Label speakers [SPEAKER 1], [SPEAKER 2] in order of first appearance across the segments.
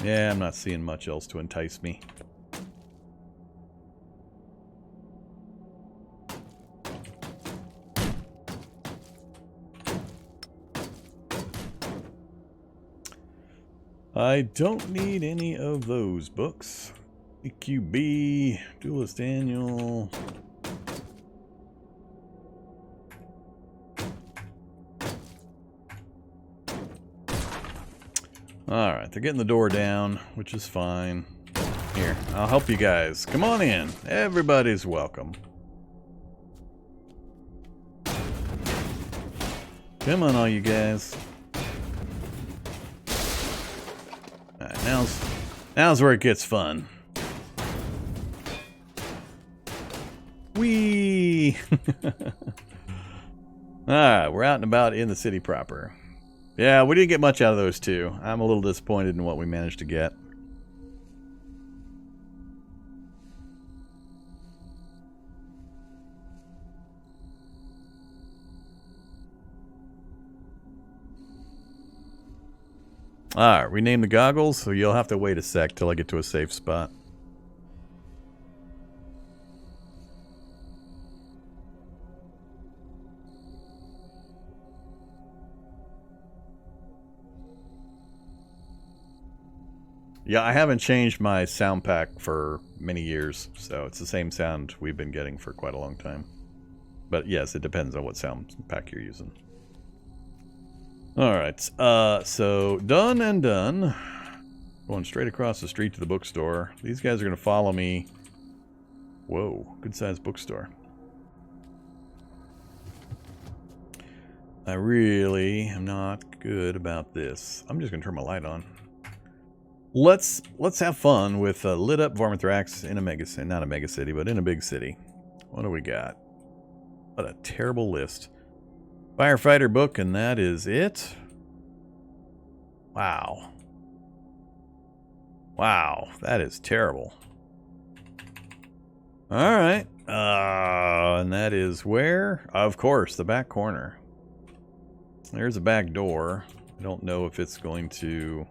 [SPEAKER 1] Yeah, I'm not seeing much else to entice me. I don't need any of those books. EQB, Duelist Annual. Alright, they're getting the door down, which is fine. Here, I'll help you guys. Come on in. Everybody's welcome. Come on, all you guys. Alright, now's where it gets fun. Whee! Alright, we're out and about in the city proper. Yeah, we didn't get much out of those two. I'm a little disappointed in what we managed to get. Alright, rename the goggles, so you'll have to wait a sec till I get to a safe spot. Yeah, I haven't changed my sound pack for many years, so it's the same sound we've been getting for quite a long time. But yes, it depends on what sound pack you're using. Alright, so done and done. Going straight across the street to the bookstore. These guys are going to follow me. Whoa, good sized bookstore. I really am not good about this. I'm just going to turn my light on. Let's have fun with lit up Vormithrax in a mega city. Not a mega city, but in a big city. What do we got? What a terrible list. Firefighter book, and that is it. Wow. Wow, that is terrible. Alright. And that is where? Of course, the back corner. There's a back door. I don't know if it's going to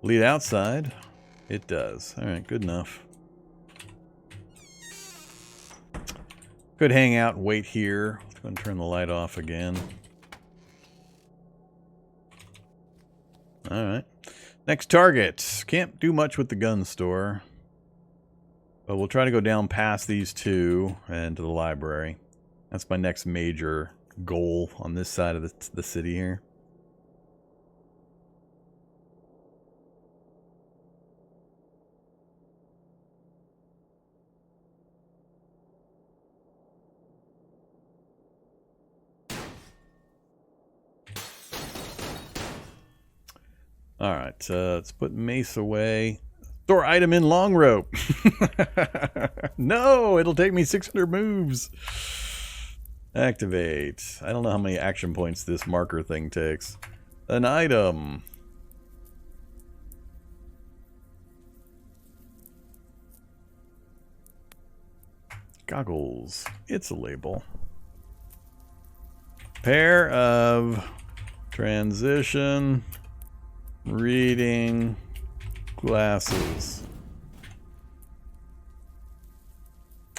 [SPEAKER 1] lead outside. It does. Alright, good enough. Could hang out and wait here. Let's go and turn the light off again. Alright. Next target. Can't do much with the gun store. But we'll try to go down past these two and to the library. That's my next major goal on this side of the city here. Alright, let's put mace away. Store item in long rope. No, it'll take me 600 moves. Activate. I don't know how many action points this marker thing takes. An item. Goggles. It's a label. Pair of transition reading glasses.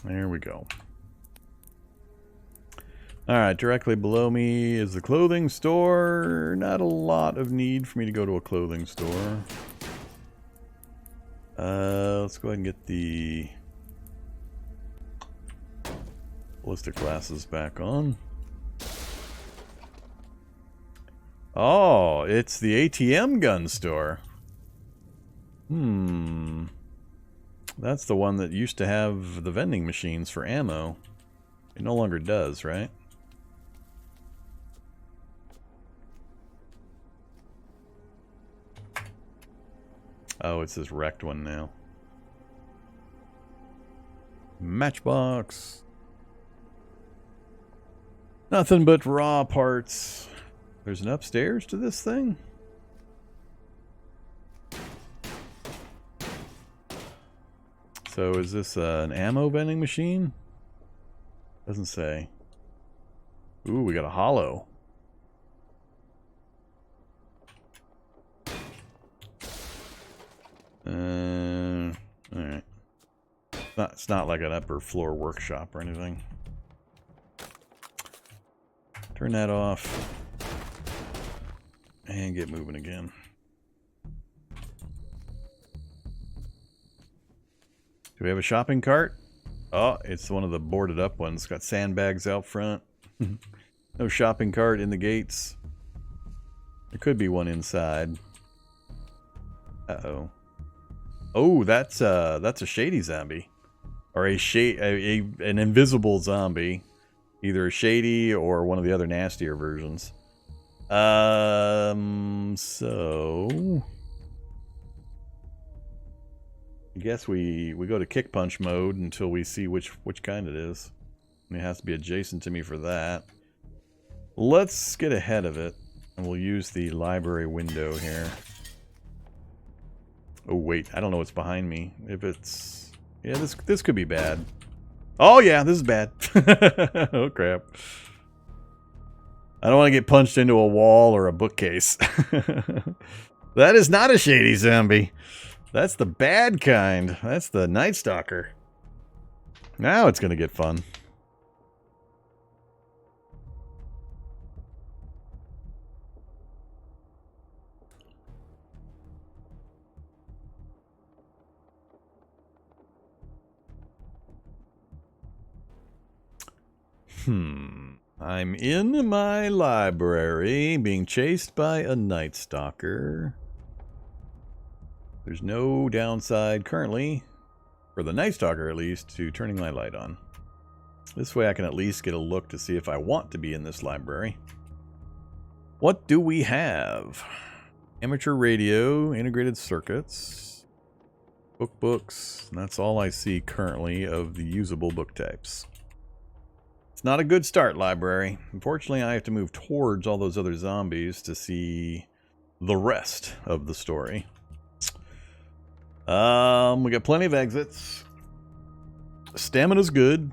[SPEAKER 1] There we go. Alright, directly below me is the clothing store. Not a lot of need for me to go to a clothing store. Let's go ahead and get the ballistic glasses back on. Oh, it's the ATM gun store. That's the one that used to have the vending machines for ammo. It no longer does, right? Oh, it's this wrecked one now. Matchbox. Nothing but raw parts. There's an upstairs to this thing? So is this an ammo vending machine? Doesn't say. Ooh, we got a hollow. Alright. It's not like an upper floor workshop or anything. Turn that off. And get moving again. Do we have a shopping cart? Oh, it's one of the boarded up ones. Got sandbags out front. No shopping cart in the gates. There could be one inside. Uh-oh. Oh, that's a shady zombie. Or an invisible zombie. Either a shady or one of the other nastier versions. So I guess we go to kick punch mode until we see which kind it is. And it has to be adjacent to me for that. Let's get ahead of it, and we'll use the library window here. Oh wait, I don't know what's behind me. If it's... yeah, this could be bad. Oh yeah, this is bad. Oh crap. I don't want to get punched into a wall or a bookcase. That is not a shady zombie. That's the bad kind. That's the Night Stalker. Now it's going to get fun. I'm in my library, being chased by a Night Stalker. There's no downside currently, for the Night Stalker at least, to turning my light on. This way I can at least get a look to see if I want to be in this library. What do we have? Amateur radio, integrated circuits, books. That's all I see currently of the usable book types. It's not a good start, library. Unfortunately, I have to move towards all those other zombies to see the rest of the story. We got plenty of exits. Stamina's good.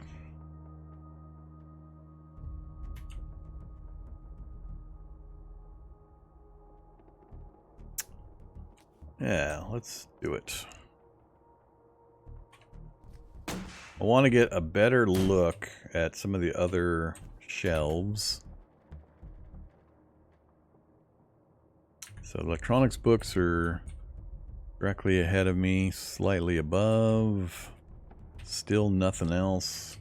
[SPEAKER 1] Yeah, let's do it. I want to get a better look at some of the other shelves. So electronics books are directly ahead of me, slightly above. Still nothing else.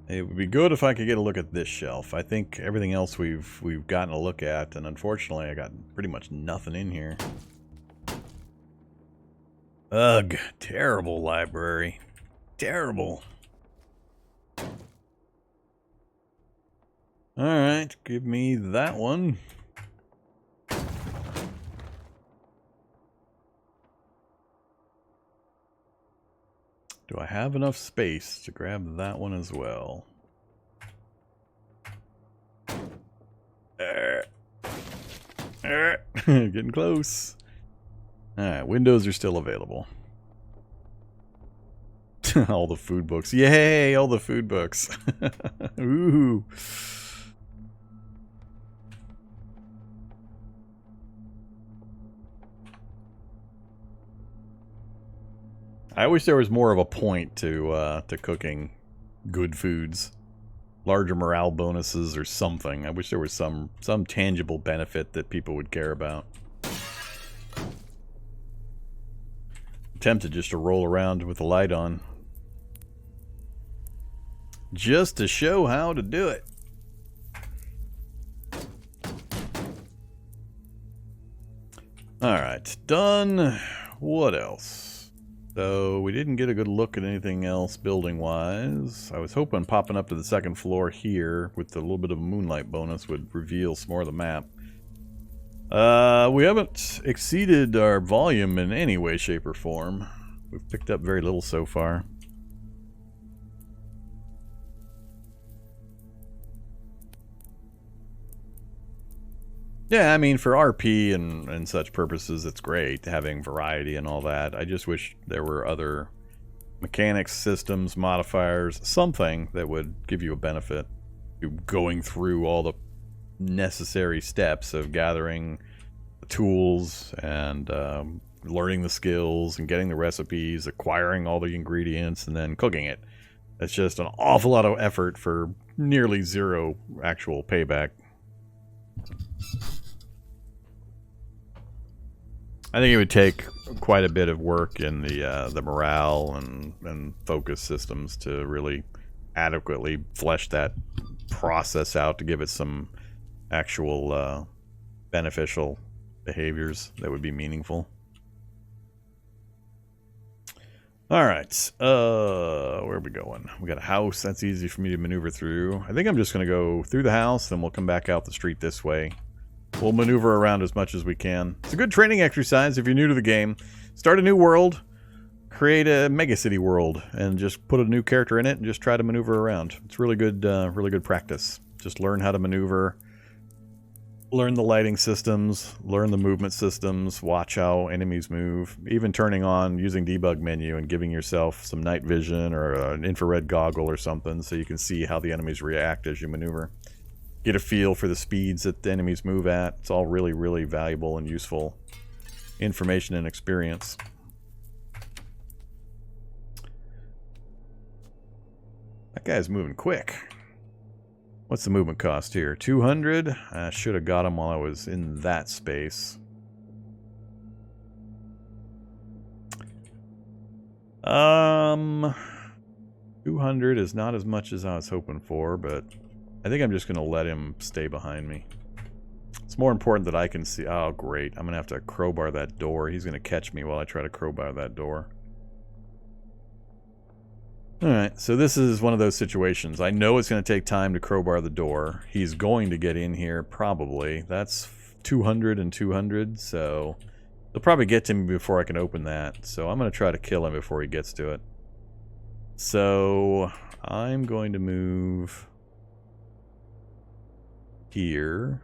[SPEAKER 1] It would be good if I could get a look at this shelf. I think everything else we've gotten a look at, and unfortunately I got pretty much nothing in here. Ugh, terrible library. Terrible. Alright, give me that one. Do I have enough space to grab that one as well? Getting close. Alright, windows are still available. All the food books. Yay, all the food books. Ooh. I wish there was more of a point to cooking good foods. Larger morale bonuses or something. I wish there was some tangible benefit that people would care about. I'm tempted just to roll around with the light on. Just to show how to do it. Alright, done. What else? So, we didn't get a good look at anything else building-wise. I was hoping popping up to the second floor here with a little bit of a moonlight bonus would reveal some more of the map. We haven't exceeded our volume in any way, shape, or form. We've picked up very little so far. Yeah, I mean, for RP and such purposes, it's great having variety and all that. I just wish there were other mechanics, systems, modifiers, something that would give you a benefit to going through all the necessary steps of gathering the tools and learning the skills and getting the recipes, acquiring all the ingredients, and then cooking it. It's just an awful lot of effort for nearly zero actual payback. I think it would take quite a bit of work in the morale and focus systems to really adequately flesh that process out to give it some actual beneficial behaviors that would be meaningful. Alright, where are we going? We got a house, that's easy for me to maneuver through. I think I'm just going to go through the house, then we'll come back out the street this way. We'll maneuver around as much as we can. It's a good training exercise if you're new to the game. Start a new world, create a megacity world, and just put a new character in it and just try to maneuver around. It's really good practice. Just learn how to maneuver, learn the lighting systems, learn the movement systems, watch how enemies move, even turning on using debug menu and giving yourself some night vision or an infrared goggle or something so you can see how the enemies react as you maneuver. Get a feel for the speeds that the enemies move at. It's all really, really valuable and useful information and experience. That guy's moving quick. What's the movement cost here? 200? I should have got him while I was in that space. 200 is not as much as I was hoping for, but I think I'm just going to let him stay behind me. It's more important that I can see... Oh, great. I'm going to have to crowbar that door. He's going to catch me while I try to crowbar that door. Alright, so this is one of those situations. I know it's going to take time to crowbar the door. He's going to get in here, probably. That's 200 and 200, so... He'll probably get to me before I can open that. So I'm going to try to kill him before he gets to it. So... I'm going to move... here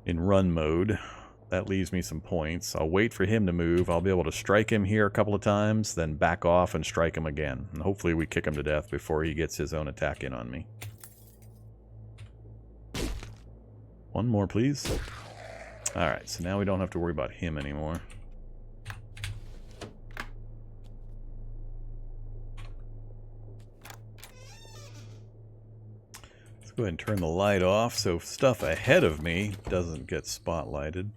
[SPEAKER 1] in run mode. That leaves me some points. I'll wait for him to move. I'll be able to strike him here a couple of times, then back off and strike him again. And hopefully we kick him to death before he gets his own attack in on me. One more, please. Alright, so now we don't have to worry about him anymore. Go ahead and turn the light off so stuff ahead of me doesn't get spotlighted.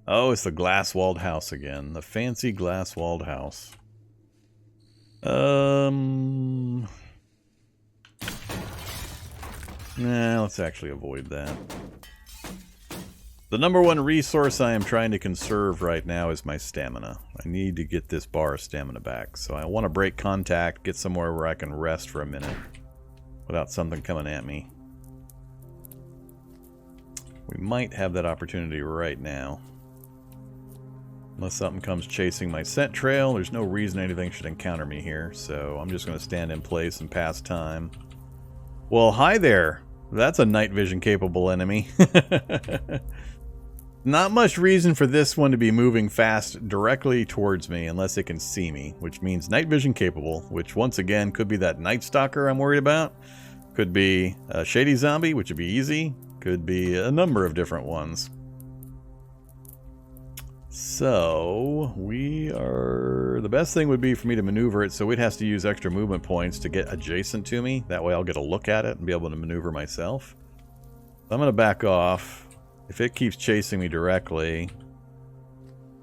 [SPEAKER 1] Oh, it's the glass-walled house again. The fancy glass-walled house. Nah, let's actually avoid that. The number one resource I am trying to conserve right now is my stamina. I need to get this bar of stamina back. So I want to break contact, get somewhere where I can rest for a minute without something coming at me. We might have that opportunity right now. Unless something comes chasing my scent trail, there's no reason anything should encounter me here, so I'm just going to stand in place and pass time. Well, hi there! That's a night vision capable enemy. Not much reason for this one to be moving fast directly towards me unless it can see me, which means night vision capable, which once again could be that Night Stalker I'm worried about. Could be a Shady Zombie, which would be easy. Could be a number of different ones. So, the best thing would be for me to maneuver it so it has to use extra movement points to get adjacent to me. That way I'll get a look at it and be able to maneuver myself. So I'm going to back off. If it keeps chasing me directly,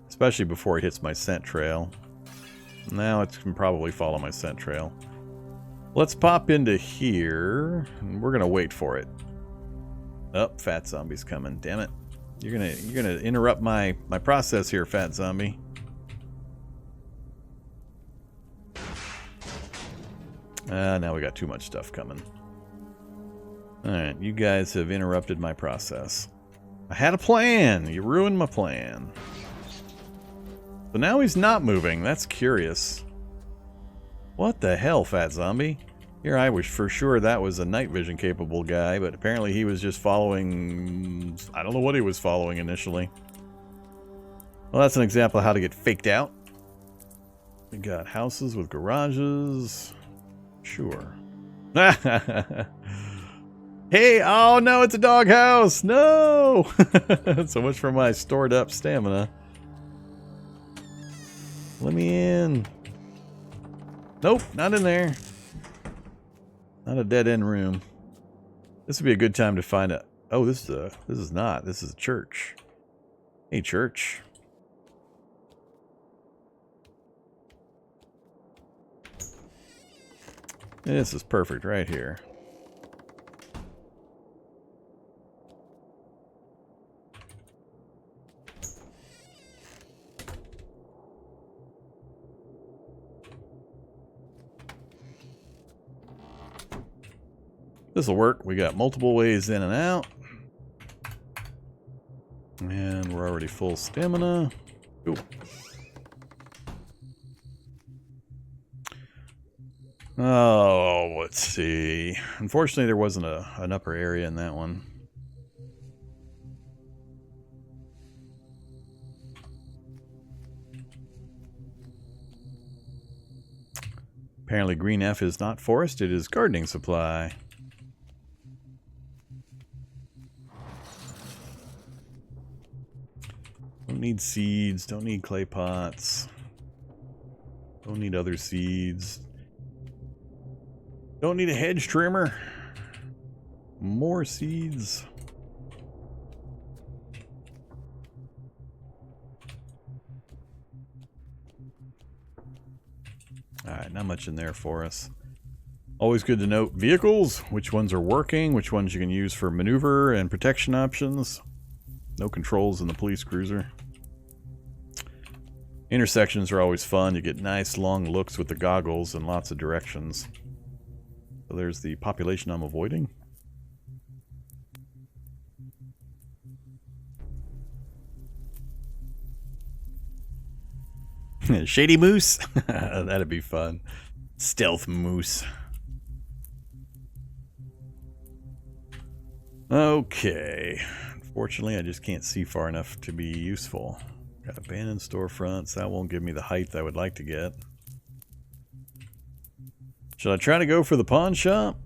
[SPEAKER 1] especially before it hits my scent trail, now it can probably follow my scent trail. Let's pop into here, and we're going to wait for it. Oh, fat zombie's coming. Damn it. You're gonna interrupt my process here, fat zombie. Now we got too much stuff coming. Alright, you guys have interrupted my process. I had a plan! You ruined my plan. So now he's not moving. That's curious. What the hell, fat zombie? Here I was for sure that was a night vision capable guy, but apparently he was just following... I don't know what he was following initially. Well, that's an example of how to get faked out. We got houses with garages. Sure. Hey, oh no, it's a doghouse! No! So much for my stored up stamina. Let me in. Nope, not in there. Not a dead end room. This would be a good time to find a... Oh, this is not. This is a church. Hey, church. This is perfect right here. This will work. We got multiple ways in and out. And we're already full stamina. Ooh. Oh, let's see. Unfortunately, there wasn't an upper area in that one. Apparently, green F is not forest, it is gardening supply. Don't need seeds, don't need clay pots. Don't need other seeds. Don't need a hedge trimmer. More seeds. Alright, not much in there for us. Always good to note vehicles, which ones are working, which ones you can use for maneuver and protection options. No controls in the police cruiser. Intersections are always fun. You get nice long looks with the goggles in lots of directions. So there's the population I'm avoiding. Shady moose? That'd be fun. Stealth moose. Okay. Unfortunately, I just can't see far enough to be useful. Got abandoned storefronts. That won't give me the height I would like to get. Should I try to go for the pawn shop?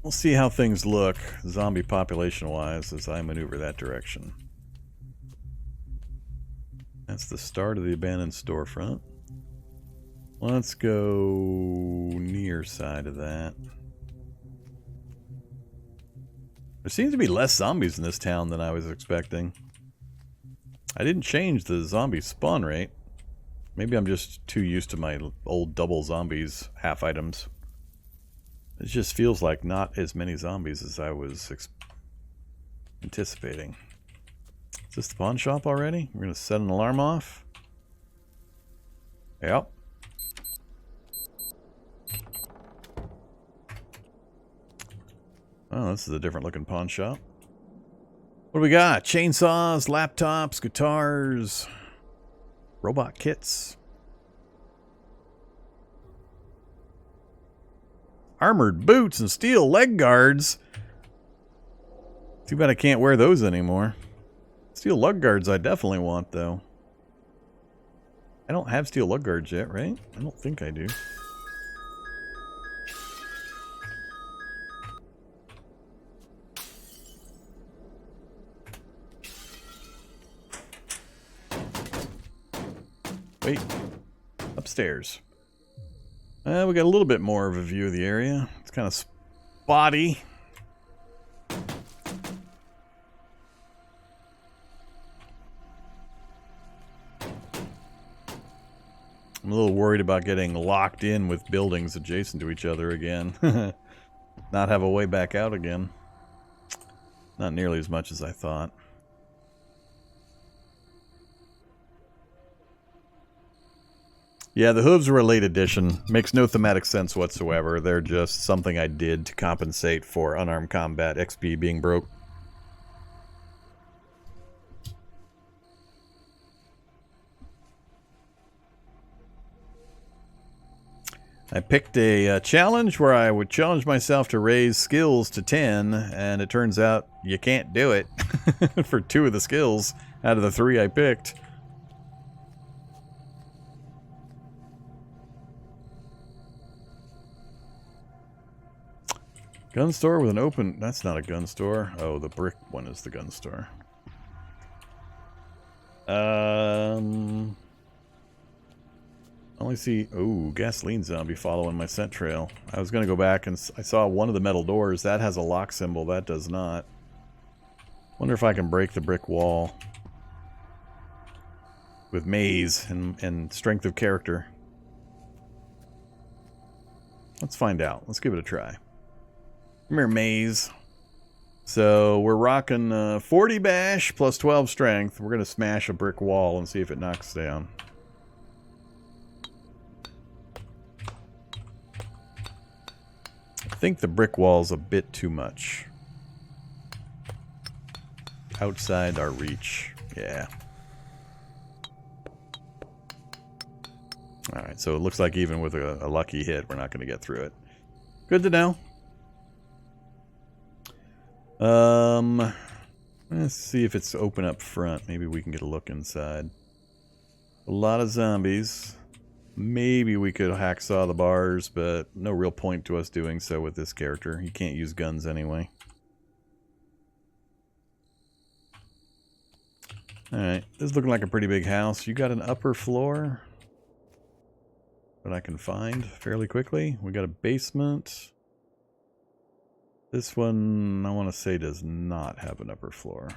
[SPEAKER 1] We'll see how things look, zombie population-wise, as I maneuver that direction. That's the start of the abandoned storefront. Let's go near side of that. There seems to be less zombies in this town than I was expecting. I didn't change the zombie spawn rate. Maybe I'm just too used to my old double zombies half items. It just feels like not as many zombies as I was anticipating. Is this the pawn shop already? We're going to set an alarm off. Yep. Oh, this is a different looking pawn shop. What do we got? Chainsaws, laptops, guitars, robot kits. Armored boots and steel leg guards. Too bad I can't wear those anymore. Steel lug guards I definitely want, though. I don't have steel lug guards yet, right? I don't think I do. Wait. Upstairs. We got a little bit more of a view of the area. It's kind of spotty. I'm a little worried about getting locked in with buildings adjacent to each other again. Not have a way back out again. Not nearly as much as I thought. Yeah, the hooves were a late addition. Makes no thematic sense whatsoever. They're just something I did to compensate for Unarmed Combat XP being broke. I picked a challenge where I would challenge myself to raise skills to 10, and it turns out you can't do it for 2 of the skills out of the 3 I picked. Gun store with an open... That's not a gun store. Oh, the brick one is the gun store. I only see... Oh, gasoline zombie following my scent trail. I was going to go back and... I saw one of the metal doors. That has a lock symbol. That does not. Wonder if I can break the brick wall. With maze and strength of character. Let's find out. Let's give it a try. Come here, maze. So we're rocking 40 bash plus 12 strength. We're going to smash a brick wall and see if it knocks down. I think the brick wall's a bit too much. Outside our reach. Yeah. Alright, so it looks like even with a lucky hit, we're not going to get through it. Good to know. Let's see if it's open up front. Maybe we can get a look inside. A lot of zombies. Maybe we could hacksaw the bars, but no real point to us doing so with this character. You can't use guns anyway. Alright, this is looking like a pretty big house. You got an upper floor that I can find fairly quickly. We got a basement. This one, I want to say, does not have an upper floor.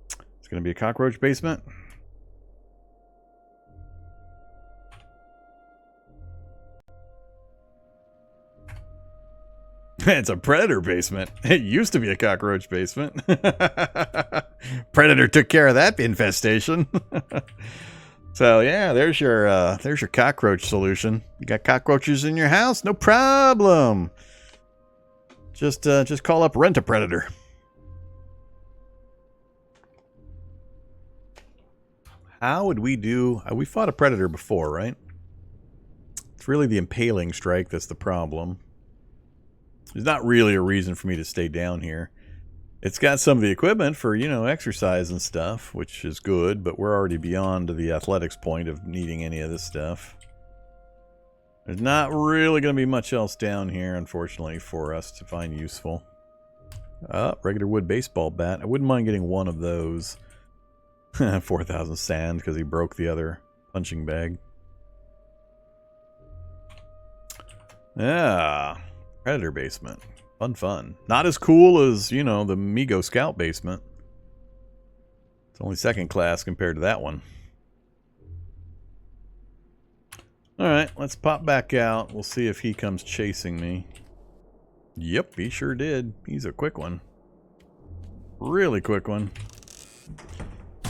[SPEAKER 1] It's going to be a cockroach basement. It's a predator basement. It used to be a cockroach basement. Predator took care of that infestation. So yeah, there's your cockroach solution. You got cockroaches in your house? No problem. Just call up Rent-A-Predator. How would we do? We fought a predator before, right? It's really the impaling strike that's the problem. There's not really a reason for me to stay down here. It's got some of the equipment for, you know, exercise and stuff, which is good, but we're already beyond the athletics point of needing any of this stuff. There's not really going to be much else down here, unfortunately, for us to find useful. Regular wood baseball bat. I wouldn't mind getting one of those. 4,000 sand because he broke the other punching bag. Yeah. Predator basement. Fun. Not as cool as, you know, the Migo Scout basement. It's only second class compared to that one. Alright, let's pop back out. We'll see if he comes chasing me. Yep, he sure did. He's a quick one. Really quick one.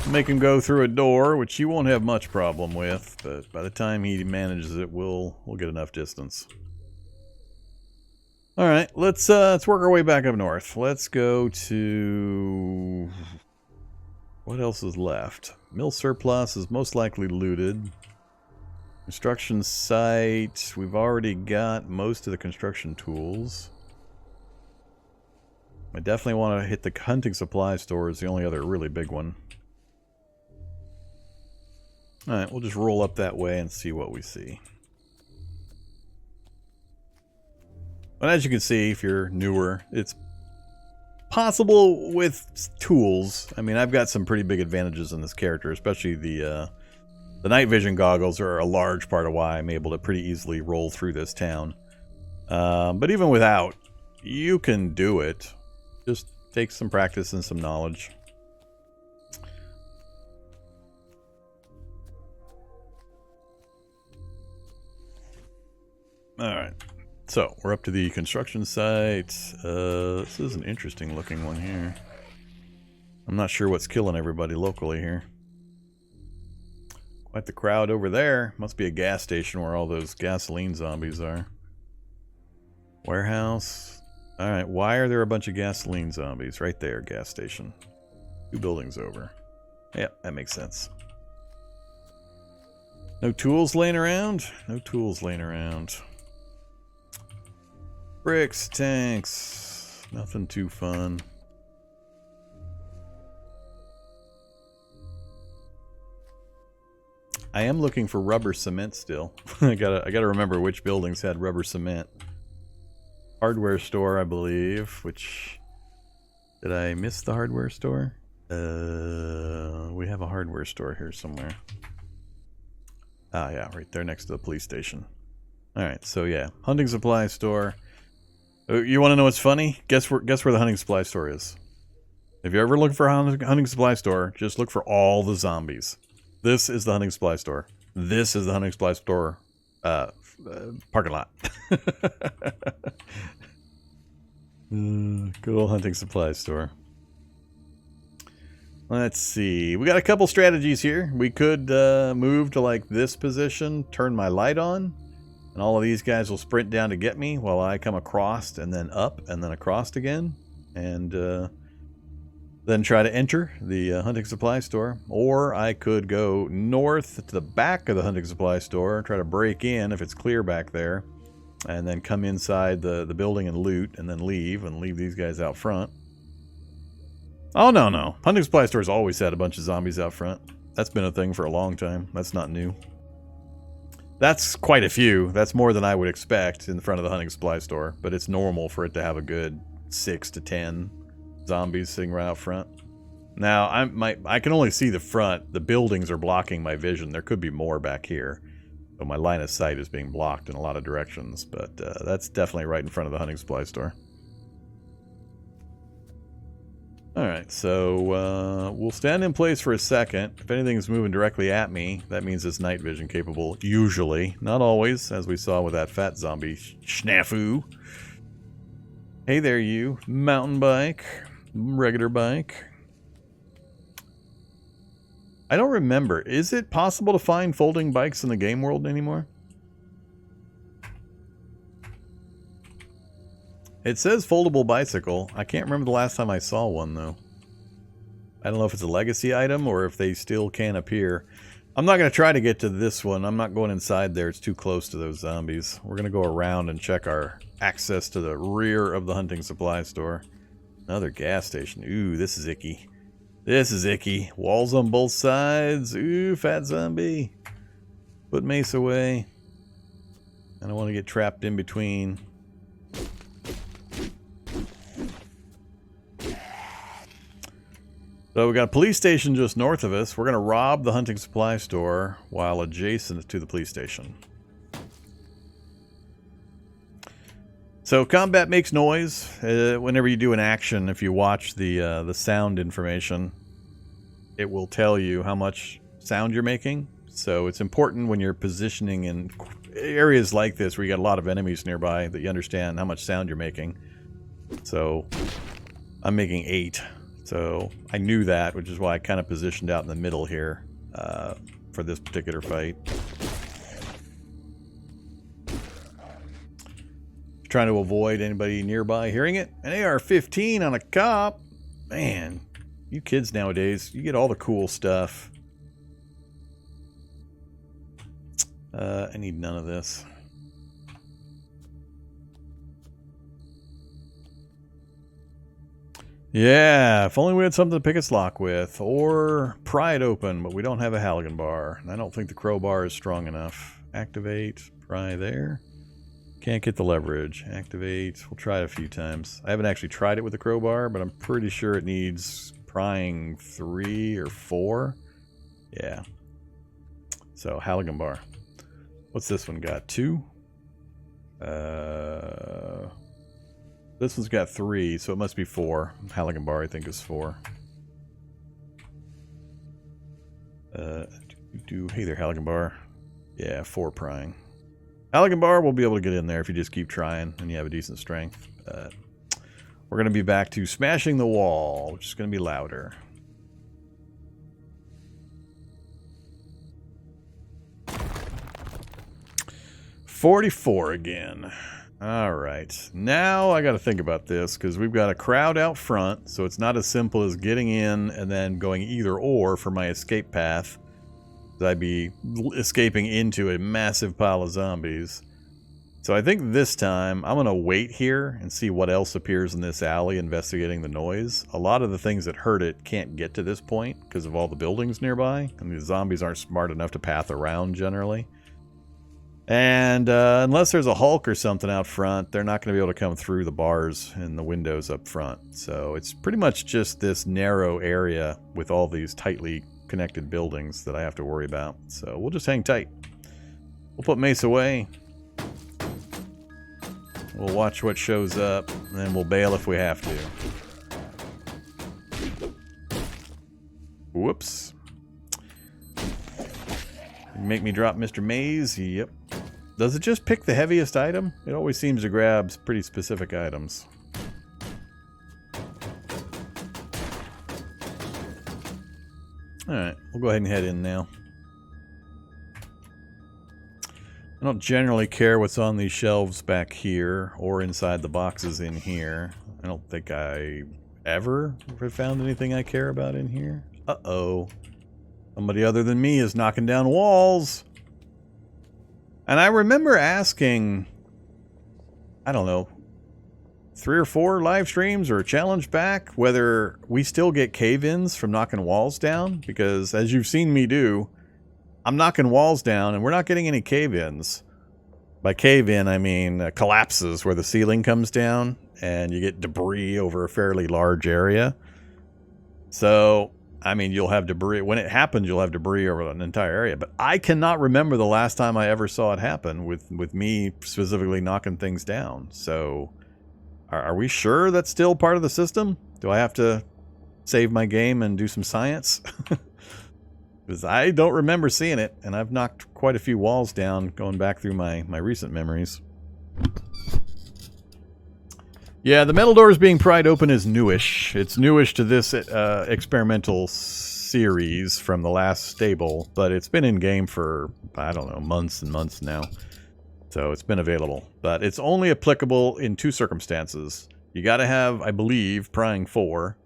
[SPEAKER 1] Make him go through a door, which you won't have much problem with, but by the time he manages it, we'll get enough distance. Alright, let's work our way back up north. Let's go to... What else is left? Mill surplus is most likely looted. Construction site. We've already got most of the construction tools. I definitely want to hit the hunting supply store is the only other really big one. Alright, we'll just roll up that way and see what we see. And as you can see, if you're newer, it's possible with tools. I mean, I've got some pretty big advantages in this character, especially the night vision goggles are a large part of why I'm able to pretty easily roll through this town. But even without, you can do it. Just take some practice and some knowledge. Alright. So, we're up to the construction site. This is an interesting looking one here. I'm not sure what's killing everybody locally here. Quite the crowd over there. Must be a gas station where all those gasoline zombies are. Warehouse. Alright, why are there a bunch of gasoline zombies? Right there, gas station. 2 buildings over. Yep, that makes sense. No tools laying around? No tools laying around. Bricks, tanks, nothing too fun. I am looking for rubber cement still. I gotta remember which buildings had rubber cement. Hardware store, I believe, which... Did I miss the hardware store? We have a hardware store here somewhere. Ah, yeah, right there next to the police station. Alright, so yeah, hunting supply store. You want to know what's funny? Guess where the hunting supply store is. If you ever look for a hunting supply store, just look for all the zombies. This is the hunting supply store. This is the hunting supply store parking lot. Good old hunting supply store. Let's see. We got a couple strategies here. We could move to like this position, turn my light on, and all of these guys will sprint down to get me while I come across and then up and then across again. And then try to enter the hunting supply store. Or I could go north to the back of the hunting supply store, try to break in if it's clear back there, and then come inside the building and loot, and then leave these guys out front. Oh, no. Hunting supply stores always had a bunch of zombies out front. That's been a thing for a long time. That's not new. That's quite a few. That's more than I would expect in front of the hunting supply store, but it's normal for it to have a good 6 to 10 zombies sitting right out front. Now, I can only see the front. The buildings are blocking my vision. There could be more back here. So my line of sight is being blocked in a lot of directions, but that's definitely right in front of the hunting supply store. Alright, so we'll stand in place for a second. If anything's moving directly at me, that means it's night vision capable. Usually. Not always, as we saw with that fat zombie snafu. Hey there, you. Mountain bike. Regular bike. I don't remember. Is it possible to find folding bikes in the game world anymore? It says foldable bicycle. I can't remember the last time I saw one, though. I don't know if it's a legacy item or if they still can appear. I'm not going to try to get to this one. I'm not going inside there. It's too close to those zombies. We're going to go around and check our access to the rear of the hunting supply store. Another gas station. Ooh, this is icky. This is icky. Walls on both sides. Ooh, fat zombie. Put mace away. I don't want to get trapped in between. So we got a police station just north of us. We're going to rob the hunting supply store while adjacent to the police station. So combat makes noise whenever you do an action. If you watch the sound information, it will tell you how much sound you're making. So it's important when you're positioning in areas like this where you got a lot of enemies nearby that you understand how much sound you're making. So I'm making 8. So I knew that, which is why I kind of positioned out in the middle here for this particular fight. Trying to avoid anybody nearby hearing it. An AR-15 on a cop. Man, you kids nowadays, you get all the cool stuff. I need none of this. Yeah, if only we had something to pick its lock with. Or pry it open, but we don't have a Halligan bar. And I don't think the crowbar is strong enough. Activate, pry there. Can't get the leverage. Activate, we'll try it a few times. I haven't actually tried it with the crowbar, but I'm pretty sure it needs prying 3 or 4. Yeah. So, Halligan bar. What's this one got? 2? This one's got 3, so it must be 4. Halligan bar, I think, is 4. Hey there, Halligan bar. Yeah, 4 prying. Halligan bar will be able to get in there if you just keep trying and you have a decent strength. We're going to be back to smashing the wall, which is going to be louder. $44 again. Alright, now I gotta think about this, because we've got a crowd out front, so it's not as simple as getting in and then going either or for my escape path. I'd be escaping into a massive pile of zombies. So I think this time I'm gonna wait here and see what else appears in this alley, investigating the noise. A lot of the things that hurt it can't get to this point because of all the buildings nearby, and the zombies aren't smart enough to path around generally. And unless there's a Hulk or something out front, they're not going to be able to come through the bars and the windows up front. So it's pretty much just this narrow area with all these tightly connected buildings that I have to worry about. So we'll just hang tight. We'll put Mace away. We'll watch what shows up, and then we'll bail if we have to. Whoops. Make me drop Mr. Maze? Yep. Does it just pick the heaviest item? It always seems to grab pretty specific items. Alright, we'll go ahead and head in now. I don't generally care what's on these shelves back here or inside the boxes in here. I don't think I ever have found anything I care about in here. Uh-oh. Somebody other than me is knocking down walls. And I remember asking, I don't know, 3 or 4 live streams or a challenge back whether we still get cave-ins from knocking walls down. Because as you've seen me do, I'm knocking walls down and we're not getting any cave-ins. By cave-in, I mean collapses where the ceiling comes down and you get debris over a fairly large area. So, I mean, you'll have debris. When it happens, you'll have debris over an entire area. But I cannot remember the last time I ever saw it happen with me specifically knocking things down. So, are we sure that's still part of the system? Do I have to save my game and do some science? Because I don't remember seeing it, and I've knocked quite a few walls down going back through my recent memories. Yeah, the metal doors being pried open is newish. It's newish to this experimental series from the last stable, but it's been in game for, I don't know, months and months now. So it's been available. But it's only applicable in 2 circumstances. You got to have, I believe, prying 4,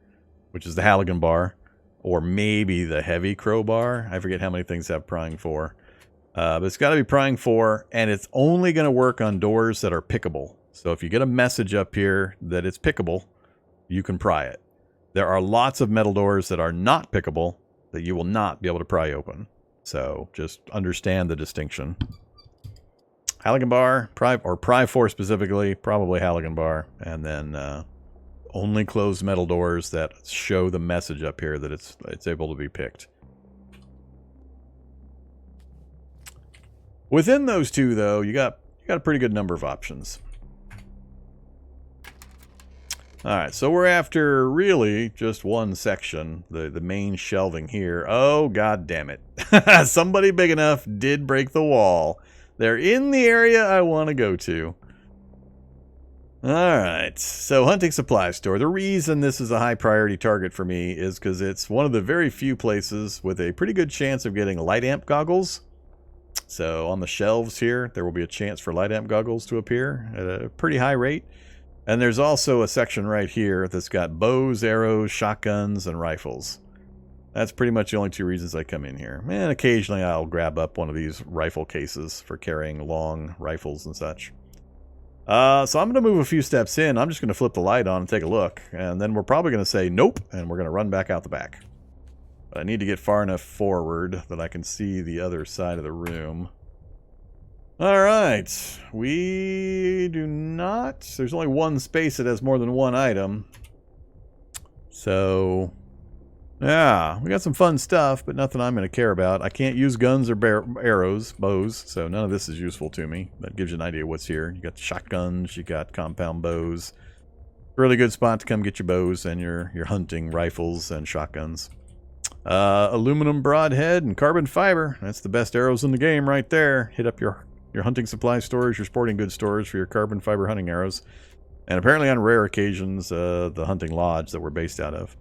[SPEAKER 1] which is the Halligan bar, or maybe the heavy crowbar. I forget how many things have prying 4. But it's got to be prying 4, and it's only going to work on doors that are pickable. So if you get a message up here that it's pickable, you can pry it. There are lots of metal doors that are not pickable that you will not be able to pry open. So just understand the distinction. Halligan bar, pry 4 specifically, probably Halligan bar, and then only closed metal doors that show the message up here that it's able to be picked. Within those 2, though, you got a pretty good number of options. Alright, so we're after really just one section, the main shelving here. Oh, god damn it. Somebody big enough did break the wall. They're in the area I want to go to. Alright, so hunting supply store. The reason this is a high priority target for me is because it's one of the very few places with a pretty good chance of getting light amp goggles. So on the shelves here, there will be a chance for light amp goggles to appear at a pretty high rate. And there's also a section right here that's got bows, arrows, shotguns, and rifles. That's pretty much the only 2 reasons I come in here. And occasionally I'll grab up one of these rifle cases for carrying long rifles and such. So I'm going to move a few steps in. I'm just going to flip the light on and take a look. And then we're probably going to say nope, and we're going to run back out the back. But I need to get far enough forward that I can see the other side of the room. Alright, we do not. There's only one space that has more than one item. So, yeah, we got some fun stuff, but nothing I'm going to care about. I can't use guns or arrows, bows, so none of this is useful to me. That gives you an idea what's here. You got shotguns, you got compound bows. Really good spot to come get your bows and your hunting rifles and shotguns. Aluminum broadhead and carbon fiber. That's the best arrows in the game right there. Hit up your hunting supply stores, your sporting goods stores for your carbon fiber hunting arrows. And apparently on rare occasions, the hunting lodge that we're based out of.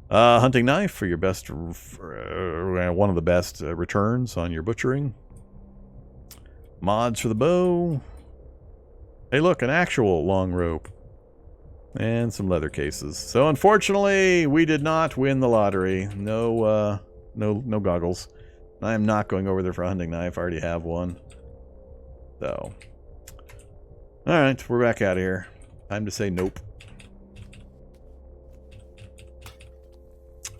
[SPEAKER 1] Hunting knife for your best, one of the best returns on your butchering. Mods for the bow. Hey look, an actual long rope. And some leather cases. So unfortunately, we did not win the lottery. No goggles. I am not going over there for a hunting knife. I already have one. So, alright, we're back out of here. Time to say nope.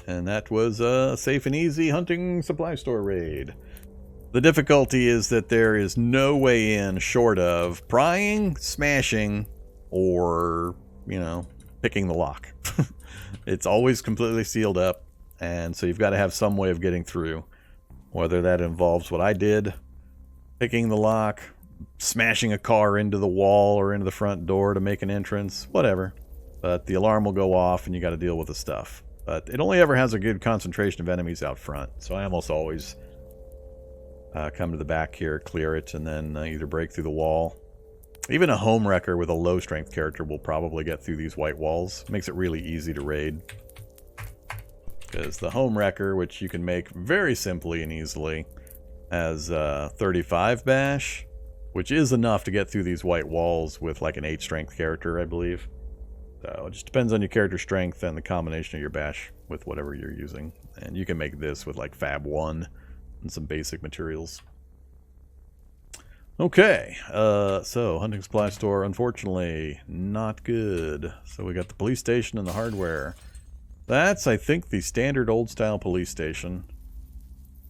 [SPEAKER 1] And that was a safe and easy hunting supply store raid. The difficulty is that there is no way in short of prying, smashing, or, you know, picking the lock. It's always completely sealed up, and so you've got to have some way of getting through. Whether that involves what I did, picking the lock, smashing a car into the wall or into the front door to make an entrance, whatever. But the alarm will go off and you got to deal with the stuff. But it only ever has a good concentration of enemies out front, so I almost always come to the back here, clear it, and then either break through the wall. Even a home wrecker with a low strength character will probably get through these white walls. Makes it really easy to raid. Because the home wrecker, which you can make very simply and easily, has 35 bash, which is enough to get through these white walls with like an 8 strength character, I believe. So it just depends on your character strength and the combination of your bash with whatever you're using. And you can make this with like Fab 1 and some basic materials. Okay, so hunting supply store, unfortunately, not good. So we got the police station and the hardware. That's, I think, the standard old-style police station.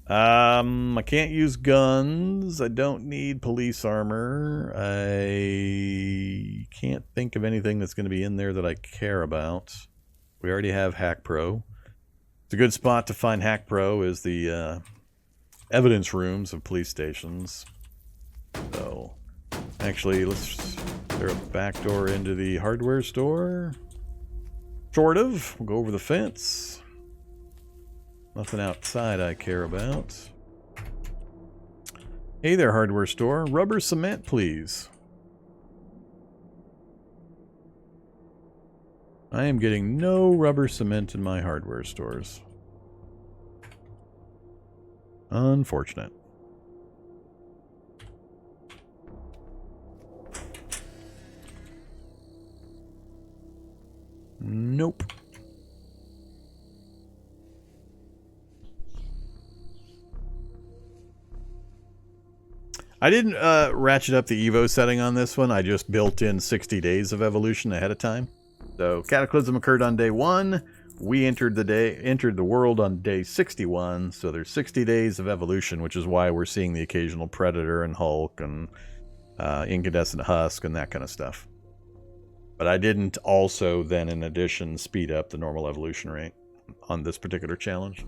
[SPEAKER 1] I can't use guns. I don't need police armor. I can't think of anything that's going to be in there that I care about. We already have Hack Pro. It's a good spot to find Hack Pro is the evidence rooms of police stations. So, actually, is there a back door into the hardware store? Sort of. We'll go over the fence. Nothing outside I care about. Hey there, hardware store. Rubber cement, please. I am getting no rubber cement in my hardware stores. Unfortunate. Nope. I didn't ratchet up the Evo setting on this one. I just built in 60 days of evolution ahead of time. So Cataclysm occurred on day 1. We entered the world on day 61. So there's 60 days of evolution, which is why we're seeing the occasional Predator and Hulk and Incandescent Husk and that kind of stuff. But I didn't also then, in addition, speed up the normal evolution rate on this particular challenge.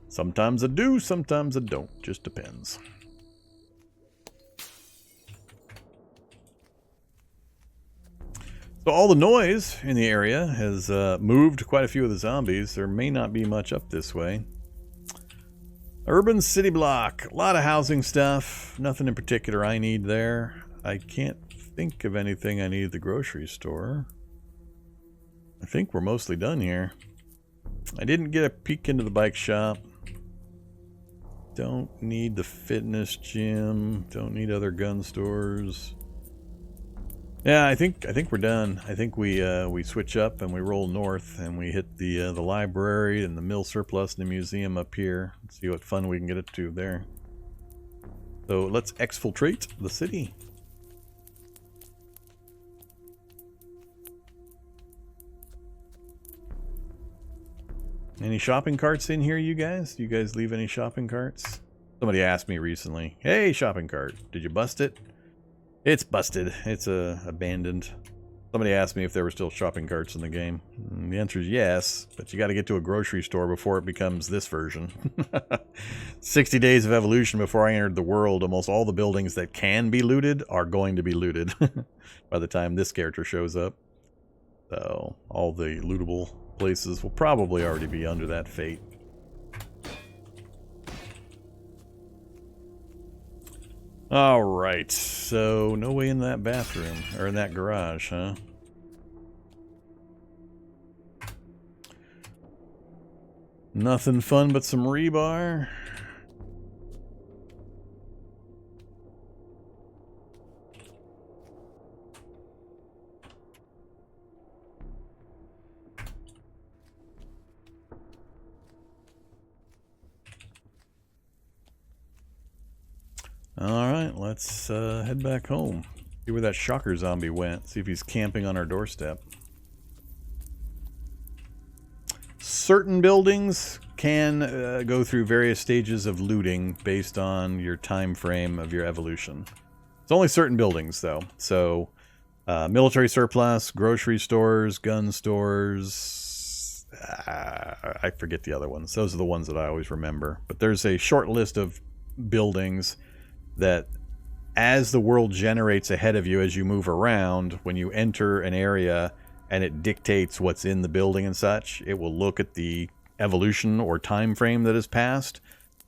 [SPEAKER 1] Sometimes I do, sometimes I don't. Just depends. So all the noise in the area has moved quite a few of the zombies. There may not be much up this way. Urban city block. A lot of housing stuff. Nothing in particular I need there. I can't think of anything I need at the grocery store. I think we're mostly done here. I didn't get a peek into the bike shop. Don't need the fitness gym. Don't need other gun stores. Yeah, I think we're done. I think we switch up and we roll north and we hit the library and the mill surplus and the museum up here. Let's see what fun we can get it to there. So let's exfiltrate the city. Any shopping carts in here, you guys? Do you guys leave any shopping carts? Somebody asked me recently, hey, shopping cart, did you bust it? It's busted. It's abandoned. Somebody asked me if there were still shopping carts in the game. And the answer is yes, but you got to get to a grocery store before it becomes this version. 60 days of evolution before I entered the world. Almost all the buildings that can be looted are going to be looted by the time this character shows up. So all the lootable places will probably already be under that fate. Alright, so no way in that bathroom, or in that garage, huh? Nothing fun but some rebar. Alright, let's head back home. See where that shocker zombie went. See if he's camping on our doorstep. certain buildings can go through various stages of looting based on your time frame of your evolution. It's only certain buildings, though. So, military surplus, grocery stores, gun stores. I forget the other ones. Those are the ones that I always remember. But there's a short list of buildings that, as the world generates ahead of you as you move around, when you enter an area and it dictates what's in the building and such, it will look at the evolution or time frame that has passed,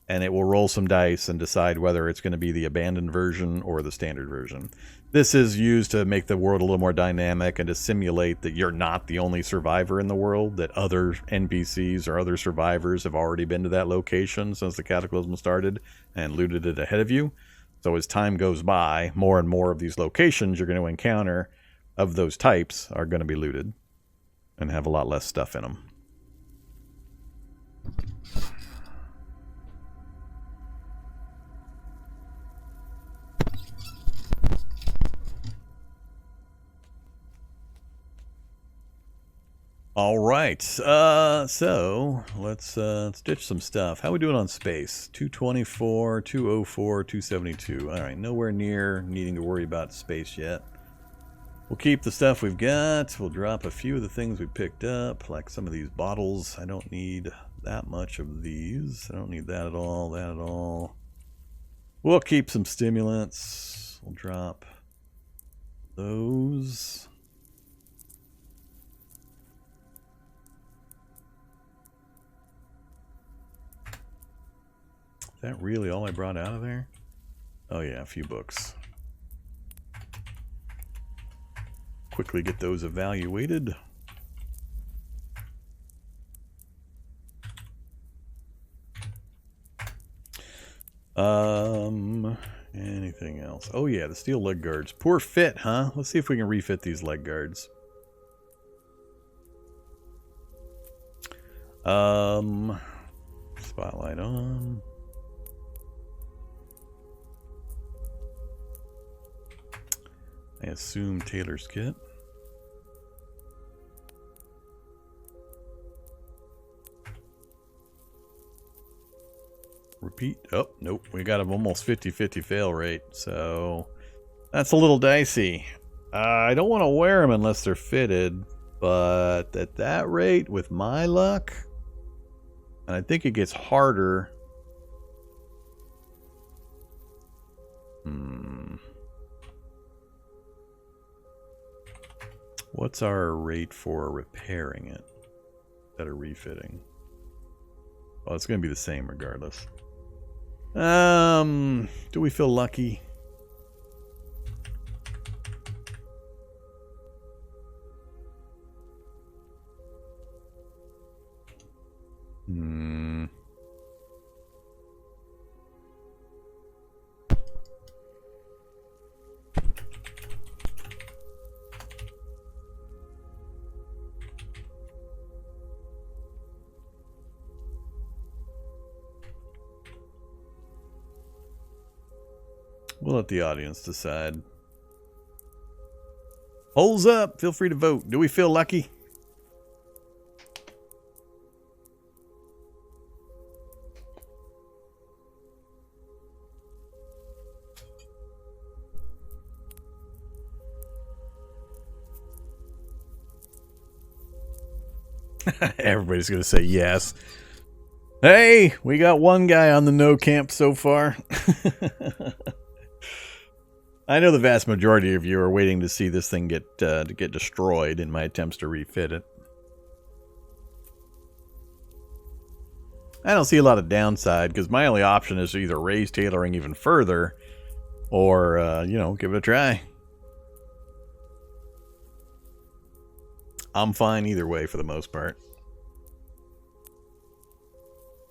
[SPEAKER 1] and it will roll some dice and decide whether it's going to be the abandoned version or the standard version. This is used to make the world a little more dynamic and to simulate that you're not the only survivor in the world, that other NPCs or other survivors have already been to that location since the Cataclysm started and looted it ahead of you. So as time goes by, more and more of these locations you're going to encounter of those types are going to be looted and have a lot less stuff in them. All right, so let's ditch some stuff. How are we doing on space? 224, 204, 272. All right, nowhere near needing to worry about space yet. We'll keep the stuff we've got. We'll drop a few of the things we picked up, like some of these bottles. I don't need that much of these. I don't need that at all, that at all. We'll keep some stimulants. We'll drop those. Is that really all I brought out of there? Oh yeah, a few books. Quickly get those evaluated. Anything else? Oh yeah, the steel leg guards. Poor fit, huh? Let's see if we can refit these leg guards. Spotlight on. I assume Taylor's kit. Repeat. Oh, nope. We got an almost 50-50 fail rate, so that's a little dicey. I don't want to wear them unless they're fitted, but at that rate, with my luck, and I think it gets harder. What's our rate for repairing it instead of refitting? Well, it's going to be the same regardless. Do we feel lucky? We'll let the audience decide. Holes up. Feel free to vote. Do we feel lucky? Everybody's going to say yes. Hey, we got one guy on the no camp so far. I know the vast majority of you are waiting to see this thing get destroyed in my attempts to refit it. I don't see a lot of downside because my only option is to either raise tailoring even further or, you know, give it a try. I'm fine either way for the most part.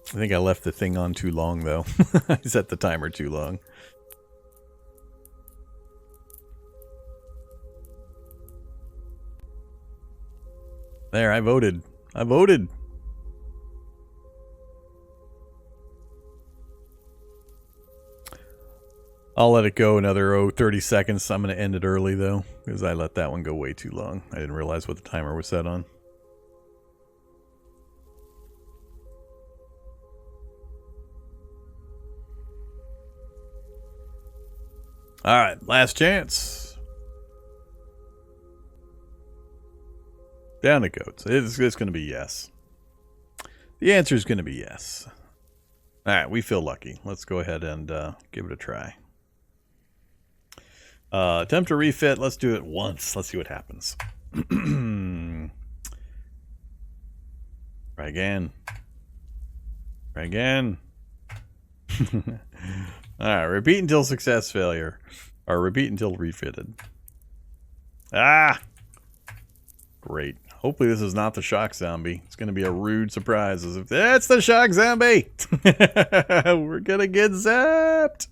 [SPEAKER 1] I think I left the thing on too long, though. I set the timer too long. There, I voted. I voted. I'll let it go another 30 seconds. I'm going to end it early, though, because I let that one go way too long. I didn't realize what the timer was set on. All right, last chance. Down it goes. It's going to be yes. The answer is going to be yes. All right, we feel lucky. Let's go ahead and give it a try. Attempt to refit. Let's do it once. Let's see what happens. Try again. Try again. Alright, repeat until success failure. Or repeat until refitted. Ah! Great. Hopefully this is not the shock zombie. It's going to be a rude surprise. As if that's the shock zombie! We're going to get zapped!